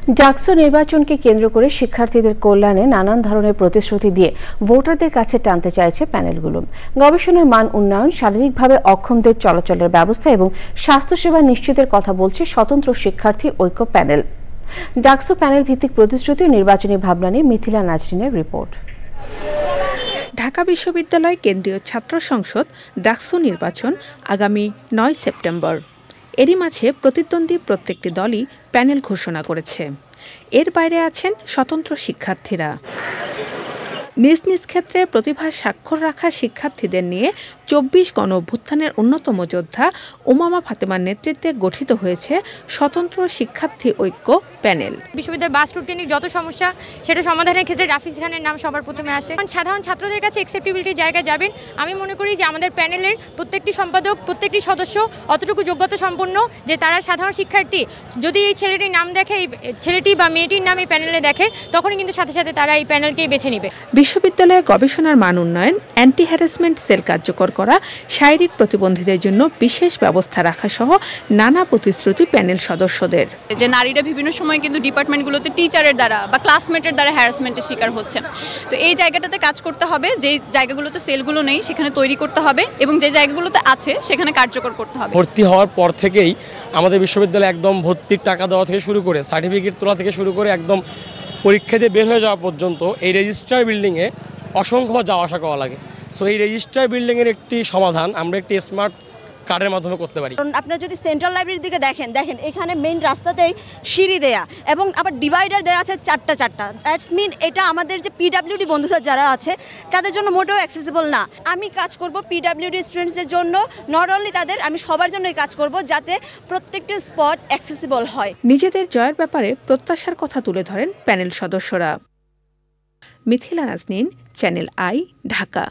ডাকসু নির্বাচনকে কেন্দ্র করে শিক্ষার্থীদের কল্যাণে নানান ধরনের প্রতিশ্রুতি দিয়ে ভোটারদের কাছে টানতে চাইছে প্যানেলগুলো। গবেষণার মান উন্নয়ন, শারীরিকভাবে অক্ষমদের চলাচলের ব্যবস্থা এবং স্বাস্থ্যসেবা নিশ্চিতের কথা বলছে স্বতন্ত্র শিক্ষার্থী ঐক্য প্যানেল। ডাকসু প্যানেল ভিত্তিক প্রতিশ্রুতি ও নির্বাচনী ভাবনা নিয়ে মিথিলা নাজরিনের রিপোর্ট। ঢাকা বিশ্ববিদ্যালয় কেন্দ্রীয় ছাত্র সংসদ ডাকসু নির্বাচন আগামী ৯ সেপ্টেম্বর। এরই মাঝে প্রতিদ্বন্দ্বী প্রত্যেকটি দলই প্যানেল ঘোষণা করেছে। এর বাইরে আছেন স্বতন্ত্র শিক্ষার্থীরা। নিজ নিজ ক্ষেত্রে প্রতিভার স্বাক্ষর রাখা শিক্ষার্থীদের নিয়ে ২৪ গণঅভ্যুত্থানের অন্যতম যোদ্ধা উমামা ফাতেমার নেতৃত্বে গঠিত হয়েছে স্বতন্ত্র শিক্ষার্থী ঐক্য প্যানেল। বিশ্ববিদ্যালয়ের বাস রুট কেন্দ্রিক যত সমস্যা সেটা সমাধানের ক্ষেত্রে রাফিজ খানের নাম সবার প্রথমে আসে। সাধারণ ছাত্রদের কাছে অ্যাকসেপ্টেবিলিটির জায়গায় যাবেন। আমি মনে করি যে আমাদের প্যানেলের প্রত্যেকটি সম্পাদক, প্রত্যেকটি সদস্য অতটুকু যোগ্যতা সম্পন্ন যে তারা সাধারণ শিক্ষার্থী। যদি এই ছেলেটির নাম দেখে, এই ছেলেটি বা মেয়েটির নাম এই প্যানেলে দেখে, তখনই কিন্তু সাথে সাথে তারা এই প্যানেলকেই বেছে নেবে। বিশ্ববিদ্যালয়ে গবেষণার মান উন্নয়ন, অ্যান্টি হ্যারাসমেন্ট সেল কার্যকর করা, শারীরিক প্রতিবন্ধীদের জন্য বিশেষ ব্যবস্থা রাখা সহ নানা প্রতিশ্রুতি প্যানেল সদস্যদের। যে নারীরা বিভিন্ন সময় কিন্তু ডিপার্টমেন্টগুলোতে টিচারের দ্বারা বা ক্লাসমেটের দ্বারা হ্যারাসমেন্টের শিকার হচ্ছে। তো এই জায়গাটাতে কাজ করতে হবে, যে জায়গাগুলোতে সেলগুলো নেই সেখানে তৈরি করতে হবে এবং যে জায়গাগুলোতে আছে সেখানে কার্যকর করতে হবে। ভর্তি হওয়ার পর থেকেই আমাদের বিশ্ববিদ্যালয়ে একদম ভর্তির টাকা দেওয়া থেকে শুরু করে সার্টিফিকেট তোলা থেকে শুরু করে একদম পরীক্ষা দিয়ে বের হয়ে যাওয়া পর্যন্ত এই রেজিস্ট্রার বিল্ডিংয়ে অসংখ্যবার যাওয়া আসা করা লাগে। সো এই রেজিস্ট্রার বিল্ডিংয়ের একটি সমাধান আমরা একটি স্মার্ট কার্ডের মাধ্যমে করতে পারি। আপনারা যদি সেন্ট্রাল লাইব্রেরির দিকে দেখেন এখানে মেইন রাস্তাতেই সিঁড়ি দেয়া এবং আবার ডিভাইডার দেওয়া আছে চারটা। দ্যাটস মিন এটা আমাদের যে পিডাব্লিউডি বন্ধুরা যারা আছে তাদের জন্য মোটেও অ্যাক্সেসিবল না। আমি কাজ করব পিডাব্লিউডি স্টুডেন্টসদের জন্য, নট অনলি তাদের, আমি সবার জন্যই কাজ করব যাতে প্রত্যেকটি স্পট অ্যাক্সেসিবল হয়। নিজেদের জয়ের ব্যাপারে প্রত্যাশার কথা তুলে ধরেন প্যানেল সদস্যরা। Mithila Nazrin, channel I, Dhaka.